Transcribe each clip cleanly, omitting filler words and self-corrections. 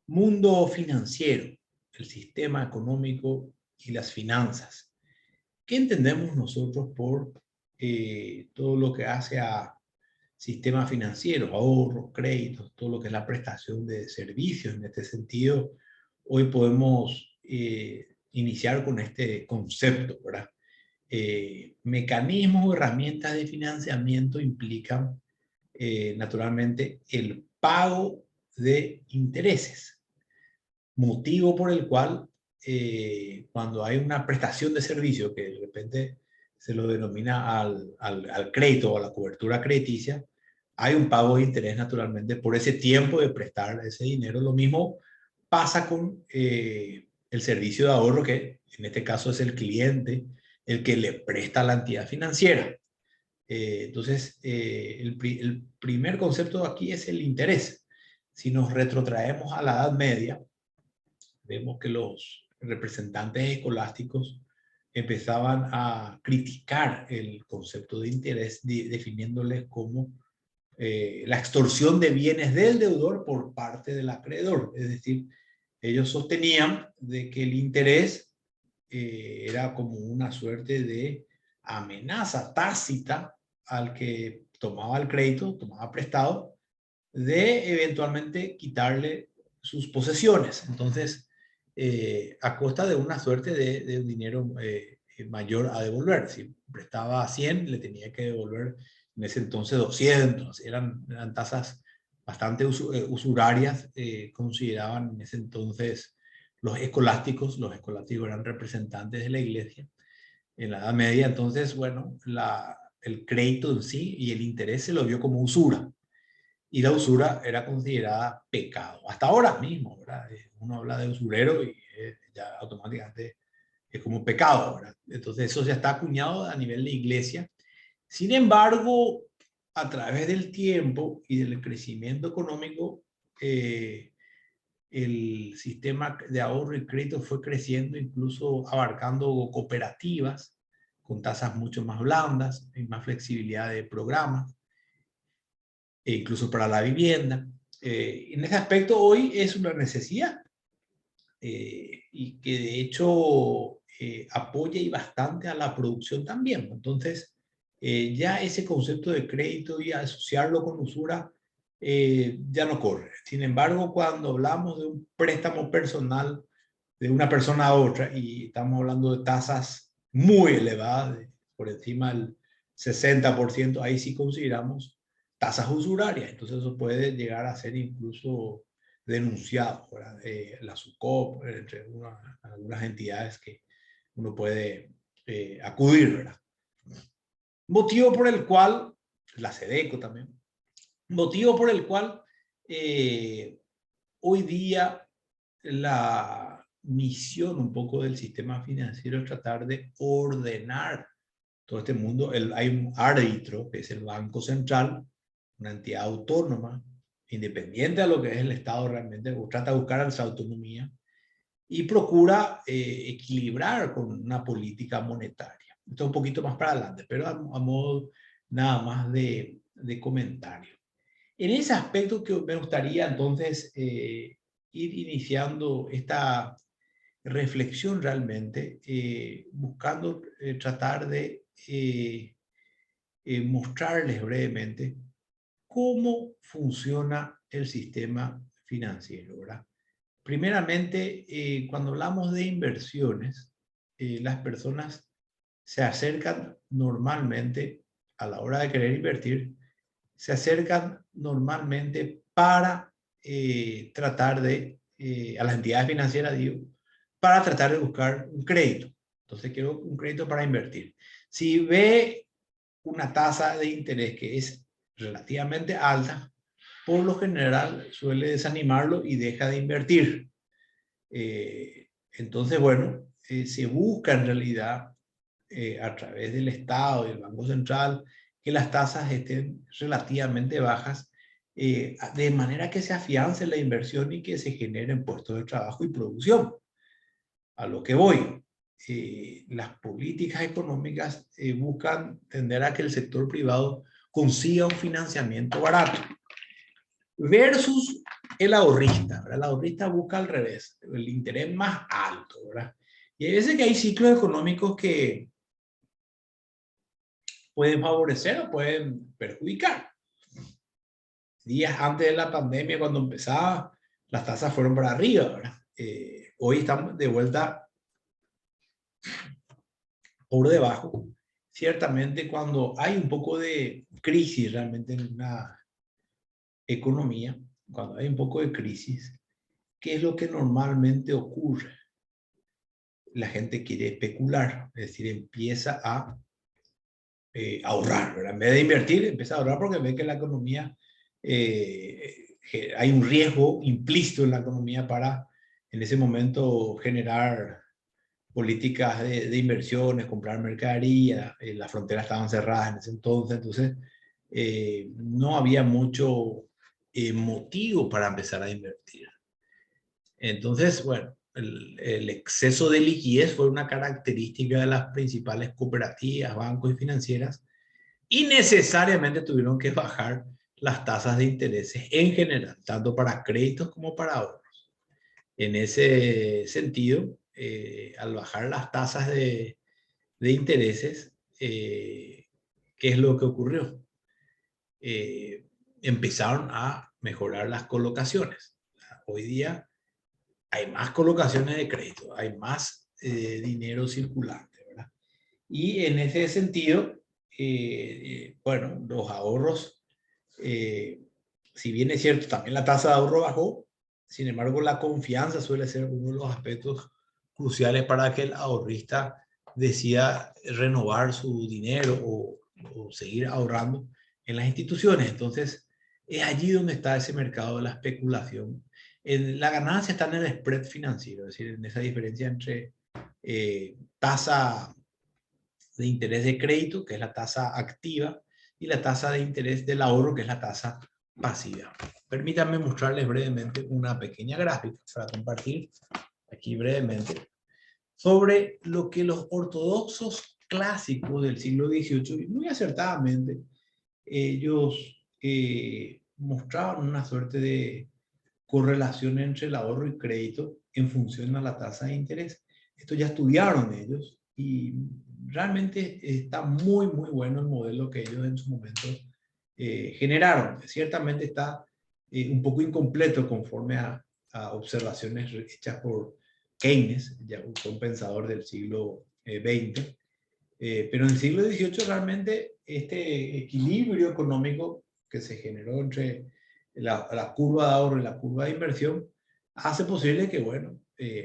Mundo financiero, el sistema económico y las finanzas. ¿Qué entendemos nosotros por todo lo que hace a sistemas financieros, ahorros, créditos, todo lo que es la prestación de servicios? En este sentido, hoy podemos iniciar con este concepto, ¿verdad? Mecanismos o herramientas de financiamiento implican naturalmente el pago de intereses, motivo por el cual cuando hay una prestación de servicio que de repente se lo denomina al crédito o a la cobertura crediticia, hay un pago de interés naturalmente por ese tiempo de prestar ese dinero. Lo mismo pasa con el servicio de ahorro, que en este caso es el cliente el que le presta a la entidad financiera. Entonces, el primer concepto aquí es el interés. Si nos retrotraemos a la Edad Media, vemos que los representantes escolásticos empezaban a criticar el concepto de interés, definiéndole como la extorsión de bienes del deudor por parte del acreedor. Es decir, ellos sostenían de que el interés era como una suerte de amenaza tácita al que tomaba el crédito, tomaba prestado, de eventualmente quitarle sus posesiones. Entonces, a costa de una suerte de un dinero mayor a devolver. Si prestaba 100, le tenía que devolver en ese entonces 200. Eran tasas bastante usurarias, consideraban en ese entonces los escolásticos. Los escolásticos eran representantes de la iglesia en la Edad Media. Entonces, bueno, el crédito en sí y el interés se lo vio como usura. Y la usura era considerada pecado. Hasta ahora mismo, ¿verdad? Uno habla de usurero y ya automáticamente es como pecado, ¿verdad? Entonces eso ya está acuñado a nivel de iglesia. Sin embargo, a través del tiempo y del crecimiento económico, el sistema de ahorro y crédito fue creciendo, incluso abarcando cooperativas con tasas mucho más blandas y más flexibilidad de programas, e incluso para la vivienda. En ese aspecto hoy es una necesidad y que de hecho apoya y bastante a la producción también. Entonces, ya ese concepto de crédito y asociarlo con usura ya no corre. Sin embargo, cuando hablamos de un préstamo personal de una persona a otra y estamos hablando de tasas muy elevadas, por encima del 60%, ahí sí consideramos tasas usurarias. Entonces eso puede llegar a ser incluso denunciado, la SUCOP, entre algunas entidades que uno puede acudir, ¿verdad? Motivo por el cual, la SEDECO también, motivo por el cual hoy día la misión un poco del sistema financiero es tratar de ordenar todo este mundo. Hay un árbitro, que es el Banco Central, una entidad autónoma, independiente de lo que es el Estado realmente, o trata de buscar esa autonomía y procura equilibrar con una política monetaria. Esto es un poquito más para adelante, pero a modo nada más de comentario. En ese aspecto que me gustaría entonces ir iniciando esta reflexión realmente, buscando tratar de mostrarles brevemente cómo funciona el sistema financiero, ¿verdad? Primeramente, cuando hablamos de inversiones, las personas se acercan normalmente a la hora de querer invertir, se acercan normalmente para tratar de, a las entidades financieras, digo, para tratar de buscar un crédito. Entonces quiero un crédito para invertir. Si ve una tasa de interés que es relativamente alta, por lo general suele desanimarlo y deja de invertir. Entonces, bueno, se busca en realidad a través del Estado y el Banco Central que las tasas estén relativamente bajas, de manera que se afiance la inversión y que se generen puestos de trabajo y producción. A lo que voy, las políticas económicas buscan tender a que el sector privado consiga un financiamiento barato, versus el ahorrista, ¿verdad? El ahorrista busca al revés, el interés más alto, ¿verdad? Y hay veces que hay ciclos económicos que pueden favorecer o pueden perjudicar. Días antes de la pandemia, cuando empezaba, las tasas fueron para arriba, ¿verdad? Hoy estamos de vuelta por debajo. Ciertamente, cuando hay un poco de crisis realmente en una economía, cuando hay un poco de crisis, ¿qué es lo que normalmente ocurre? La gente quiere especular, es decir, empieza a ahorrar, ¿verdad? En vez de invertir, empieza a ahorrar porque ve que la economía, hay un riesgo implícito en la economía para en ese momento generar políticas de inversiones, comprar mercadería, las fronteras estaban cerradas en ese entonces no había mucho motivo para empezar a invertir. Entonces, bueno, el exceso de liquidez fue una característica de las principales cooperativas, bancos y financieras, y necesariamente tuvieron que bajar las tasas de intereses en general, tanto para créditos como para ahorros. En ese sentido, al bajar las tasas de intereses, ¿qué es lo que ocurrió? Empezaron a mejorar las colocaciones. Hoy día hay más colocaciones de crédito, hay más dinero circulante, ¿verdad? Y en ese sentido, bueno, los ahorros, si bien es cierto, también la tasa de ahorro bajó, sin embargo, la confianza suele ser uno de los aspectos cruciales para que el ahorrista decida renovar su dinero o seguir ahorrando en las instituciones. Entonces, es allí donde está ese mercado de la especulación. La ganancia está en el spread financiero, es decir, en esa diferencia entre tasa de interés de crédito, que es la tasa activa, y la tasa de interés del ahorro, que es la tasa pasiva. Permítanme mostrarles brevemente una pequeña gráfica para compartir aquí brevemente sobre lo que los ortodoxos clásicos del siglo XVIII, muy acertadamente, ellos mostraban una suerte de correlación entre el ahorro y crédito en función a la tasa de interés. Esto ya estudiaron ellos y realmente está muy, muy bueno el modelo que ellos en su momento generaron. Ciertamente está un poco incompleto conforme a observaciones hechas por Keynes, ya un pensador del siglo XX, pero en el siglo XVIII realmente este equilibrio económico que se generó entre la curva de ahorro y la curva de inversión hace posible que, bueno,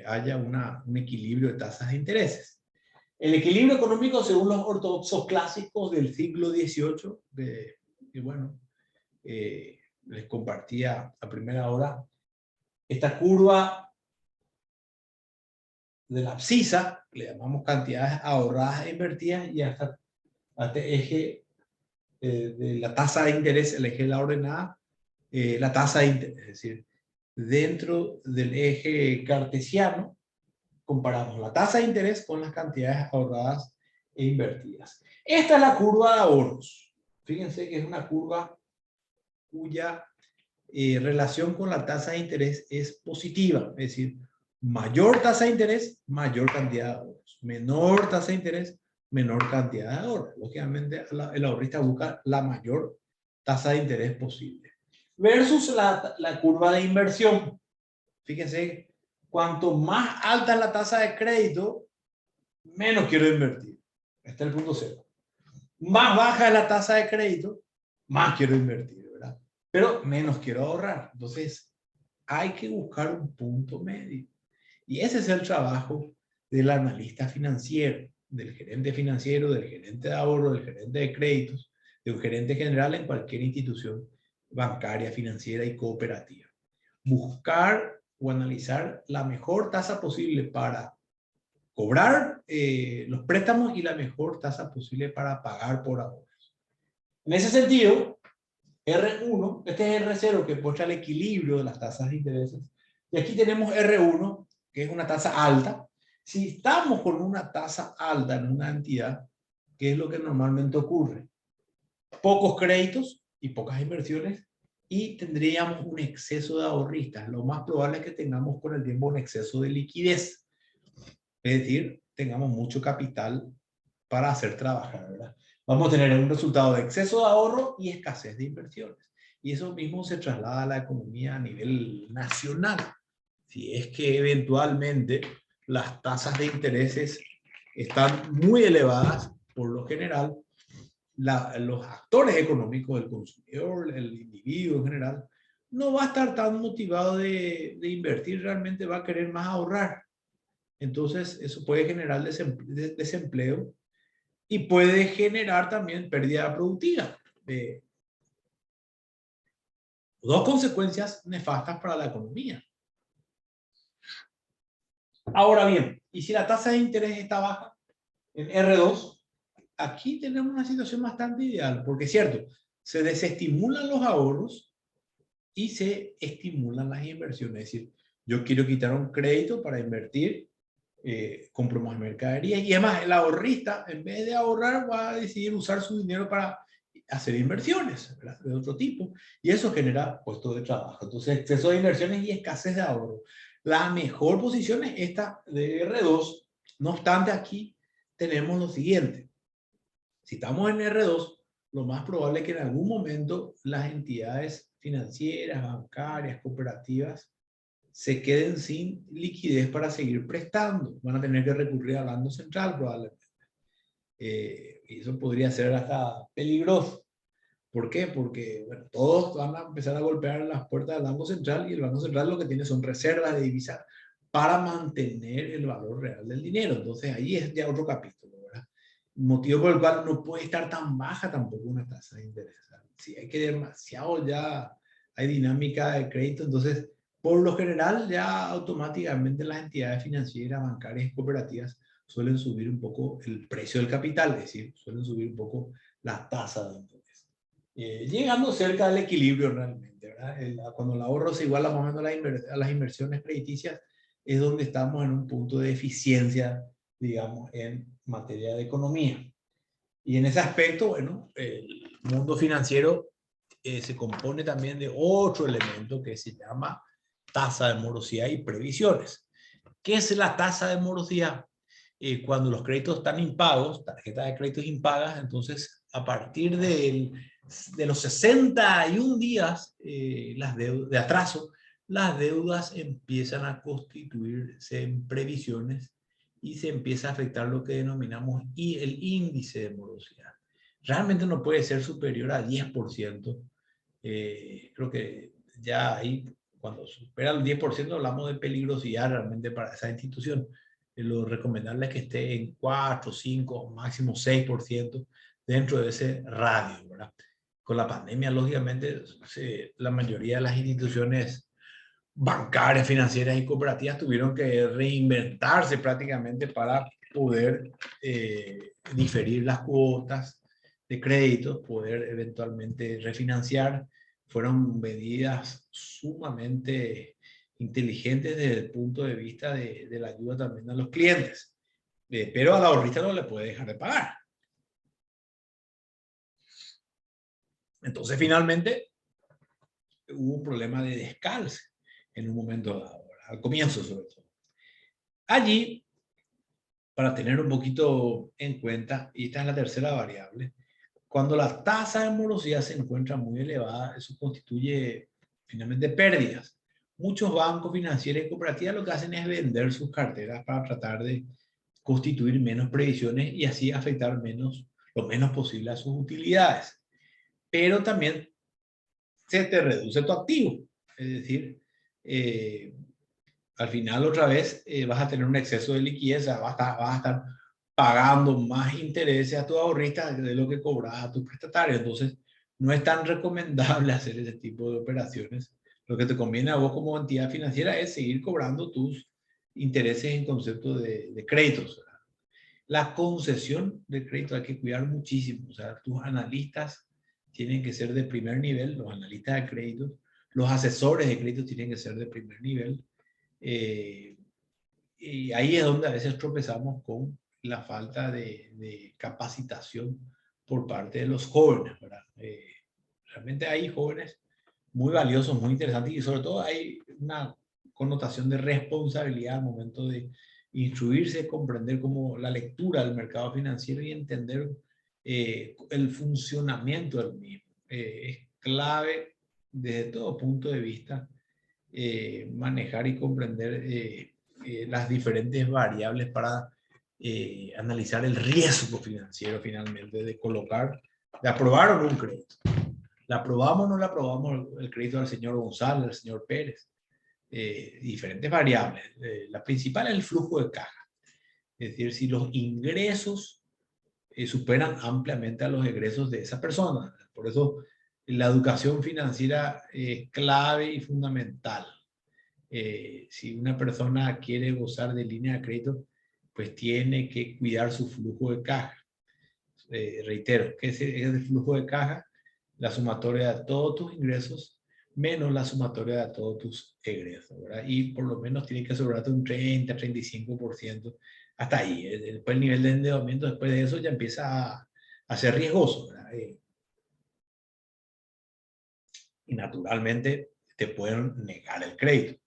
haya un equilibrio de tasas de intereses. El equilibrio económico, según los ortodoxos clásicos del siglo XVIII, y bueno, les compartía a primera hora, esta curva de la abscisa, le llamamos cantidades ahorradas e invertidas, y hasta este eje de la tasa de interés, el eje de la ordenada, la tasa de interés, es decir, dentro del eje cartesiano, comparamos la tasa de interés con las cantidades ahorradas e invertidas. Esta es la curva de ahorros. Fíjense que es una curva cuya relación con la tasa de interés es positiva, es decir, mayor tasa de interés, mayor cantidad de ahorros. Menor tasa de interés, menor cantidad de ahorros. Lógicamente, el ahorrista busca la mayor tasa de interés posible. Versus la curva de inversión. Fíjense, cuanto más alta es la tasa de crédito, menos quiero invertir. Este es el punto cero. Más baja es la tasa de crédito, más quiero invertir, ¿verdad? Pero menos quiero ahorrar. Entonces, hay que buscar un punto medio. Y ese es el trabajo del analista financiero, del gerente financiero, del gerente de ahorro, del gerente de créditos, de un gerente general en cualquier institución bancaria, financiera y cooperativa. Buscar o analizar la mejor tasa posible para cobrar los préstamos y la mejor tasa posible para pagar por ahorros. En ese sentido, R1, este es R0 que muestra el equilibrio de las tasas de intereses, y aquí tenemos R1, que es una tasa alta. Si estamos con una tasa alta en una entidad, ¿qué es lo que normalmente ocurre? Pocos créditos y pocas inversiones y tendríamos un exceso de ahorristas. Lo más probable es que tengamos con el tiempo un exceso de liquidez. Es decir, tengamos mucho capital para hacer trabajar, ¿verdad? Vamos a tener un resultado de exceso de ahorro y escasez de inversiones. Y eso mismo se traslada a la economía a nivel nacional. Si es que eventualmente las tasas de intereses están muy elevadas, por lo general, los actores económicos, el consumidor, el individuo en general, no va a estar tan motivado de invertir, realmente va a querer más ahorrar. Entonces, eso puede generar desempleo y puede generar también pérdida productiva. Dos consecuencias nefastas para la economía. Ahora bien, ¿y si la tasa de interés está baja en R2? Aquí tenemos una situación bastante ideal, porque es cierto, se desestimulan los ahorros y se estimulan las inversiones. Es decir, yo quiero quitar un crédito para invertir, compro más mercaderías y además el ahorrista, en vez de ahorrar, va a decidir usar su dinero para hacer inversiones, ¿verdad?, de otro tipo, y eso genera puestos de trabajo. Entonces, exceso de inversiones y escasez de ahorro. La mejor posición es esta de R2. No obstante, aquí tenemos lo siguiente. Si estamos en R2, lo más probable es que en algún momento las entidades financieras, bancarias, cooperativas, se queden sin liquidez para seguir prestando. Van a tener que recurrir al Banco Central probablemente. Y eso podría ser hasta peligroso. ¿Por qué? Porque bueno, todos van a empezar a golpear las puertas del Banco Central y el Banco Central lo que tiene son reservas de divisas para mantener el valor real del dinero. Entonces ahí es ya otro capítulo, ¿verdad? Motivo por el cual no puede estar tan baja tampoco una tasa de interés. Si hay que demasiado ya hay dinámica de crédito, entonces por lo general ya automáticamente las entidades financieras, bancarias y cooperativas suelen subir un poco el precio del capital, es decir, suelen subir un poco la tasa de interés. Llegando cerca del equilibrio realmente, ¿verdad? Cuando el ahorro se iguala más o menos a las inversiones crediticias, es donde estamos en un punto de eficiencia, digamos, en materia de economía. Y en ese aspecto, bueno, el mundo financiero se compone también de otro elemento que se llama tasa de morosidad y previsiones. ¿Qué es la tasa de morosidad? Cuando los créditos están impagos, tarjetas de créditos impagas, entonces a partir de los 61 días de atraso, las deudas empiezan a constituirse en previsiones y se empieza a afectar lo que denominamos el índice de morosidad. Realmente no puede ser superior a 10%. Creo que ya ahí, cuando supera el 10%, hablamos de peligrosidad realmente para esa institución. Lo recomendable es que esté en 4, 5, máximo 6% dentro de ese radio, ¿verdad? Con la pandemia, lógicamente, la mayoría de las instituciones bancarias, financieras y cooperativas tuvieron que reinventarse prácticamente para poder diferir las cuotas de crédito, poder eventualmente refinanciar. Fueron medidas sumamente inteligentes desde el punto de vista de la ayuda también a los clientes. Pero al ahorrista no le puede dejar de pagar. Entonces, finalmente, hubo un problema de descalce en un momento dado, al comienzo sobre todo. Allí, para tener un poquito en cuenta, y esta es la tercera variable, cuando la tasa de morosidad se encuentra muy elevada, eso constituye finalmente pérdidas. Muchos bancos financieros y cooperativas lo que hacen es vender sus carteras para tratar de constituir menos previsiones y así afectar lo menos posible a sus utilidades. Pero también se te reduce tu activo. Es decir, al final otra vez vas a tener un exceso de liquidez, vas a estar pagando más intereses a tus ahorristas de lo que cobras a tus prestatarios. Entonces, no es tan recomendable hacer ese tipo de operaciones. Lo que te conviene a vos como entidad financiera es seguir cobrando tus intereses en concepto de créditos, ¿verdad? La concesión de crédito hay que cuidar muchísimo. O sea, tus analistas tienen que ser de primer nivel, los analistas de créditos, los asesores de crédito tienen que ser de primer nivel. Y ahí es donde a veces tropezamos con la falta de capacitación por parte de los jóvenes, ¿verdad? Realmente hay jóvenes muy valiosos, muy interesantes, y sobre todo hay una connotación de responsabilidad al momento de instruirse, comprender como la lectura del mercado financiero y entender el funcionamiento del mismo. Es clave desde todo punto de vista manejar y comprender las diferentes variables para analizar el riesgo financiero finalmente de colocar, de aprobar o no un crédito. ¿La aprobamos o no la aprobamos el crédito del señor González, del señor Pérez? Diferentes variables. La principal es el flujo de caja. Es decir, si los ingresos superan ampliamente a los egresos de esa persona. Por eso la educación financiera es clave y fundamental. Si una persona quiere gozar de línea de crédito, pues tiene que cuidar su flujo de caja. Reitero, que es el flujo de caja, la sumatoria de todos tus ingresos menos la sumatoria de todos tus egresos, ¿verdad? Y por lo menos tiene que asegurarte un 30-35%, hasta ahí. Después el nivel de endeudamiento, después de eso ya empieza a ser riesgoso, ¿verdad? Y naturalmente te pueden negar el crédito.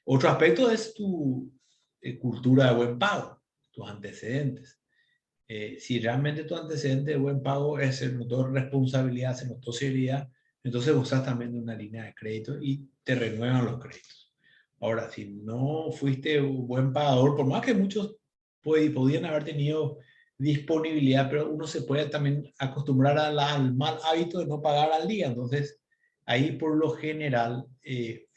Otro aspecto es tu cultura de buen pago, tus antecedentes. Si realmente tu antecedente de buen pago se notó responsabilidad, se notó seriedad, entonces usas también una línea de crédito y te renuevan los créditos. Ahora, si no fuiste un buen pagador, por más que muchos podían haber tenido disponibilidad, pero uno se puede también acostumbrar al mal hábito de no pagar al día. Entonces, ahí por lo general,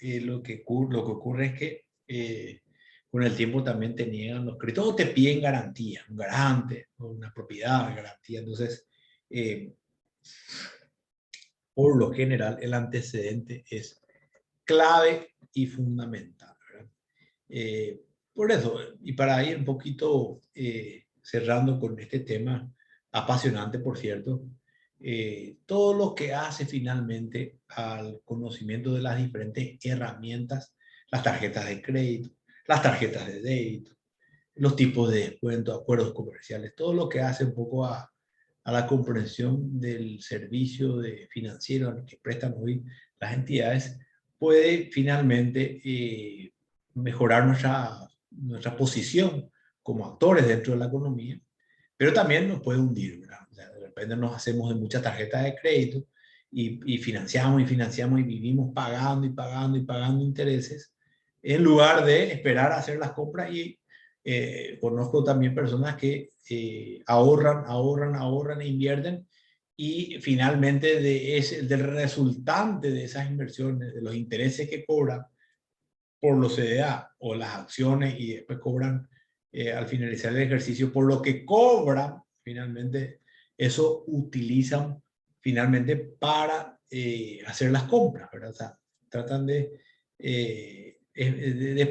lo que ocurre es que con el tiempo también te niegan los créditos o te piden garantía, un garante, una propiedad de garantía. Entonces, eh, por lo general, el antecedente es clave y fundamental, ¿verdad? Por eso, y para ir un poquito cerrando con este tema apasionante, por cierto, todo lo que hace finalmente al conocimiento de las diferentes herramientas, las tarjetas de crédito, las tarjetas de débito, los tipos de descuento, acuerdos comerciales, todo lo que hace un poco a la comprensión del servicio financiero que prestan hoy las entidades, puede finalmente mejorar nuestra posición como actores dentro de la economía, pero también nos puede hundir, ¿verdad? O sea, de repente nos hacemos de muchas tarjetas de crédito y financiamos y financiamos y vivimos pagando y pagando y pagando intereses en lugar de esperar a hacer las compras. Y conozco también personas que ahorran e invierten, y finalmente del resultante de esas inversiones, de los intereses que cobran por los CDA o las acciones, y después cobran al finalizar el ejercicio por lo que cobran, finalmente eso utilizan finalmente para hacer las compras, ¿verdad? O sea, tratan de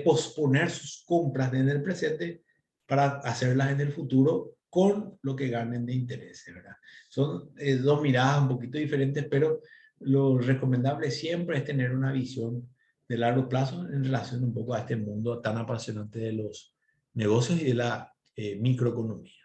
posponer sus compras en el presente para hacerlas en el futuro con lo que ganen de intereses, ¿verdad? Son dos miradas un poquito diferentes, pero lo recomendable siempre es tener una visión de largo plazo en relación un poco a este mundo tan apasionante de los negocios y de la microeconomía.